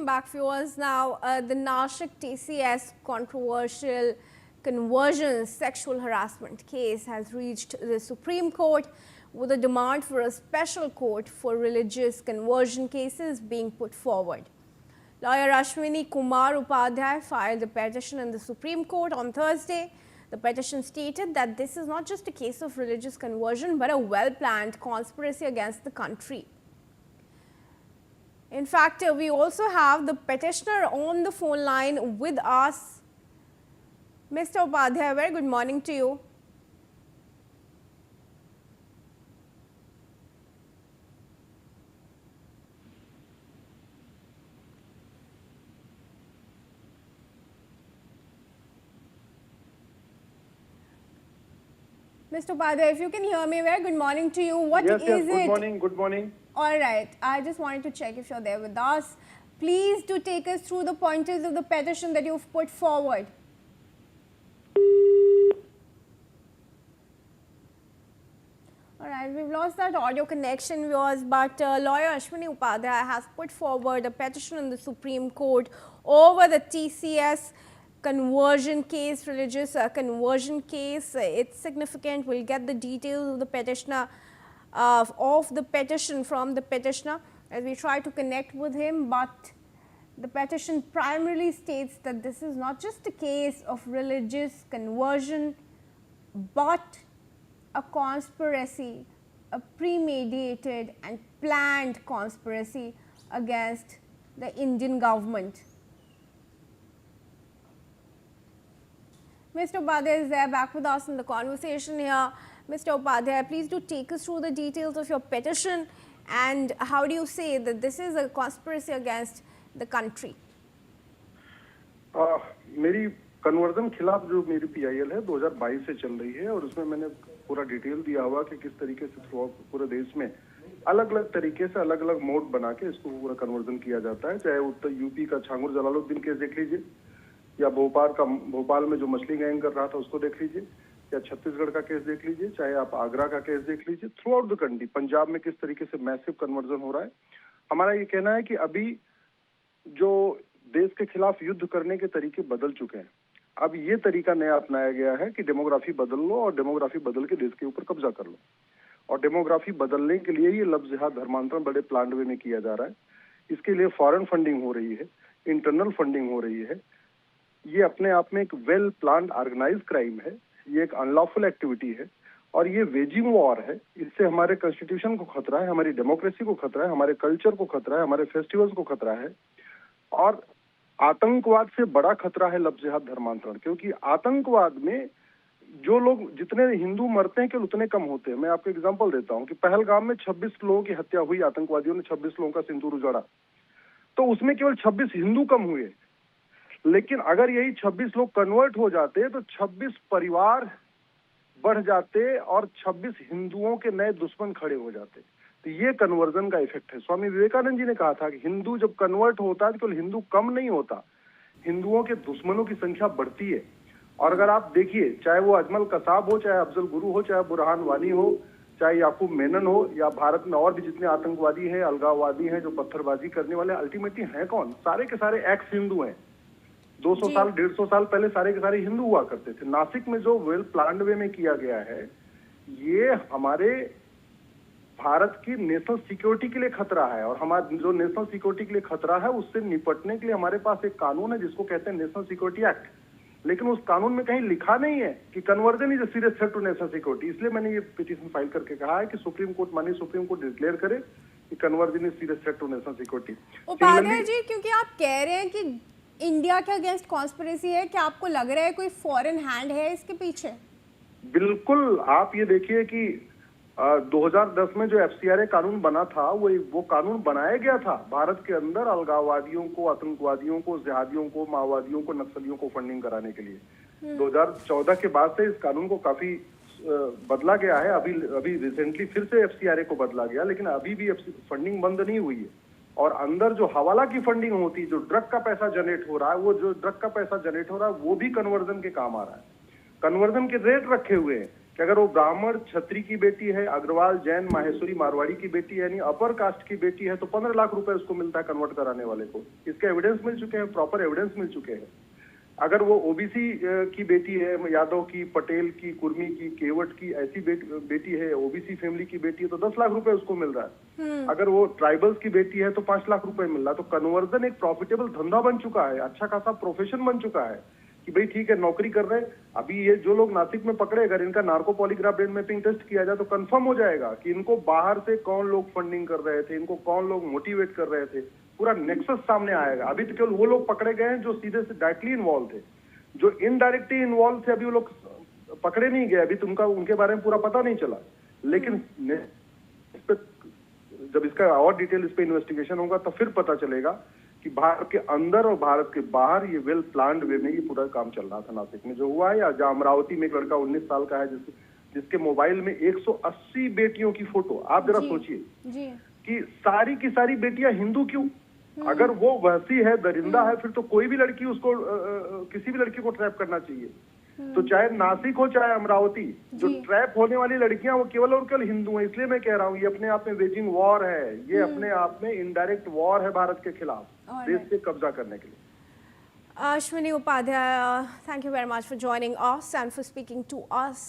back, viewers. Now, the Nashik TCS controversial conversion sexual harassment case has reached the Supreme Court with a demand for a special court for religious conversion cases being put forward. Lawyer Ashwini Kumar Upadhyay filed a petition in the Supreme Court on Thursday. The petition stated that this is not just a case of religious conversion but a well-planned conspiracy against the country. In fact, we also have the petitioner on the phone line with us. Mr. Upadhyay, very good morning to you. Mr. Upadhyay, if you can hear me, very good morning to you. What is yes, it? Good morning. All right. I just wanted to check if you're there with us. Please do take us through the pointers of the petition that you've put forward. All right. We've lost that audio connection, viewers, but lawyer Ashwini Upadhyay has put forward a petition in the Supreme Court over the TCS conversion case, religious conversion case. It's significant. We'll get the details of the petitioner, of the petition from the petitioner as we try to connect with him. But the petition primarily states that this is not just a case of religious conversion, but a conspiracy, a premeditated and planned conspiracy against the Indian government. Mr. Upadhyay is there, back with us in the conversation here. Mr. Upadhyay, please do take us through the details of your petition and how do you say that this is a conspiracy against the country? मेरी conversion खिलाफ जो मेरी PIL है 2022 से चल रही है और उसमें मैंने पूरा डिटेल दिया हुआ कि किस तरीके से पूरे देश में अलग अलग तरीके से अलग अलग मोड बना के इसको पूरा कन्वर्जन किया जाता है। चाहे उत्तर यूपी का छांगुर जलालुद्दीन केस देख लीजिए, या भोपाल में जो मछली गैंग कर रहा था उसको देख लीजिए, या छत्तीसगढ़ का केस देख लीजिए, चाहे आप आगरा का केस देख लीजिए। Through out the country Punjab में किस तरीके से मैसिव कन्वर्जन हो रहा है। हमारा ये कहना है कि अभी जो देश के खिलाफ युद्ध करने के तरीके बदल चुके हैं। अब ये तरीका नया अपनाया गया है कि डेमोग्राफी बदल लो और डेमोग्राफी बदल के देश के ऊपर कब्जा कर लो। और डेमोग्राफी बदलने के लिए ये लफ्ज जिहाद धर्मांतरण बड़े प्लान्ड वे में किया जा रहा है। इसके लिए फॉरेन फंडिंग हो रही है, इंटरनल फंडिंग हो रही है। ये अपने आप में एक वेल प्लान्ड ऑर्गेनाइज क्राइम है, ये एक अनलॉफुल एक्टिविटी है और ये वेजिंग वॉर है। इससे हमारे कॉन्स्टिट्यूशन को खतरा है, हमारी डेमोक्रेसी को खतरा है, हमारे कल्चर को खतरा है, हमारे फेस्टिवल्स को खतरा है। और आतंकवाद से बड़ा खतरा है लफ्ज जिहाद धर्मांतरण, क्योंकि आतंकवाद में जो लोग जितने हिंदू मरते हैं केवल उतने कम होते हैं। मैं आपको एग्जांपल देता हूं कि पहलगाम में 26 लोगों की हत्या हुई, आतंकवादियों ने 26 लोगों का सिंदूर उजाड़ा, तो उसमें केवल 26 हिंदू कम हुए। लेकिन अगर यही 26 लोग कन्वर्ट हो जाते तो 26 परिवार बढ़ जाते और 26 हिंदुओं के नए दुश्मन खड़े हो जाते। तो ये कन्वर्जन का इफेक्ट है। स्वामी विवेकानंद जी ने कहा था कि हिंदू जब कन्वर्ट होता है तो केवल हिंदू कम नहीं होता, हिंदुओं के दुश्मनों की संख्या बढ़ती है। और अगर आप देखिए, चाहे वो अजमल कसाब हो, चाहे अफजल गुरु हो, चाहे बुरहान वानी हो, चाहे याकूब मेनन हो, या भारत में और भी जितने आतंकवादी हैं, अलगाववादी हैं, जो पत्थरबाजी करने वाले, अल्टीमेटली हैं कौन? सारे के सारे एक्स हिंदू हैं। 200 साल 150 साल पहले सारे के सारे हिंदू हुआ करते थे। नासिक में जो वेल प्लान्ड वे में किया गया है, ये हमारे भारत की नेशनल सिक्योरिटी के लिए खतरा है। और हमारे जो नेशनल सिक्योरिटी के लिए खतरा है उससे निपटने के लिए हमारे पास एक कानून है जिसको कहते हैं नेशनल सिक्योरिटी एक्ट। लेकिन उस कानून में कहीं लिखा नहीं है कि conversion is a serious threat to national security. इसलिए मैंने ये पिटीशन फाइल करके कहा है कि सुप्रीम कोर्ट डिक्लेयर करे कि conversion is serious threat to national security. Upadhyay ji, क्योंकि आप कह रहे हैं कि इंडिया के अगेंस्ट कॉन्स्पिरेसी है, क्या आपको लग रहा है कोई फॉरेन हैंड है इसके पीछे? बिल्कुल। आप ये देखिए कि 2010 में जो FCRA कानून बना था, वो कानून बनाया गया था भारत के अंदर अलगाववादियों को, आतंकवादियों को, जिहादियों को, माओवादियों को, नक्सलियों को फंडिंग कराने के लिए। 2014 के बाद से इस कानून को काफी बदला गया है। अभी रिसेंटली फिर से FCRA को बदला गया, लेकिन अभी भी फंडिंग बंद नहीं हुई है। और अंदर जो हवाला की फंडिंग होती है, जो ड्रग का पैसा जनरेट हो रहा है, वो भी कन्वर्जन के काम आ रहा है। कन्वर्जन के रेट रखे हुए हैं कि अगर वो ब्राह्मण क्षत्रिय की बेटी है, अग्रवाल जैन माहेश्वरी मारवाड़ी की बेटी है, यानी अपर कास्ट की बेटी है, तो 15 लाख रुपए उसको मिलता है कन्वर्ट कराने वाले को। इसके एविडेंस मिल चुके हैं, प्रॉपर एविडेंस मिल चुके हैं। अगर वो ओबीसी की बेटी है, यादव की, पटेल की, कुर्मी की, केवट की, ऐसी बेटी है, ओबीसी फैमिली की बेटी है, तो 10 लाख रुपए उसको मिल रहा है। अगर वो ट्राइबल्स की बेटी है तो 5 लाख रुपए मिल रहा है। तो कन्वर्जन एक प्रॉफिटेबल धंधा बन चुका है, अच्छा खासा प्रोफेशन बन चुका है कि भाई ठीक है, नौकरी कर रहे हैं। अभी ये जो लोग नासिक में पकड़े, अगर इनका narco polygraph brain mapping test किया जाए तो कंफर्म हो जाएगा कि इनको बाहर से कौन लोग फंडिंग कर रहे थे, इनको कौन लोग मोटिवेट कर रहे थे, पूरा नेक्सस सामने आएगा। अभी तो केवल वो लोग पकड़े गए हैं जो सीधे से डायरेक्टली इन्वॉल्व थे, जो इनडायरेक्टली इन्वॉल्व थे अभी वो लोग पकड़े नहीं गए, अभी तुमका उनके बारे में पूरा पता नहीं चला। लेकिन इस पे जब इसका और डिटेल इस पे इन्वेस्टिगेशन होगा तो फिर पता चलेगा कि भारत के अंदर और भारत के बाहर ये वेल प्लान्ड वे में ये पूरा काम चल रहा था। नासिक में जो हुआ है, या जहां अमरावती में एक लड़का 19 साल का है जिसके मोबाइल में 180 बेटियों की फोटो, आप जरा सोचिए कि सारी की सारी बेटियां हिंदू क्यों? अगर वो वहसी है, दरिंदा है, फिर तो कोई भी लड़की उसको किसी भी लड़की को ट्रैप करना चाहिए। तो चाहे नासिक हो चाहे अमरावती, जो ट्रैप होने वाली लड़कियां वो केवल और केवल हिंदू हैं। इसलिए मैं कह रहा हूँ ये अपने आप में वेजिंग वॉर है, ये अपने आप में इनडायरेक्ट वॉर है भारत के खिलाफ, देश पे कब्जा करने के लिए। Ashwini Upadhyay, thank you very much for joining us and for speaking to us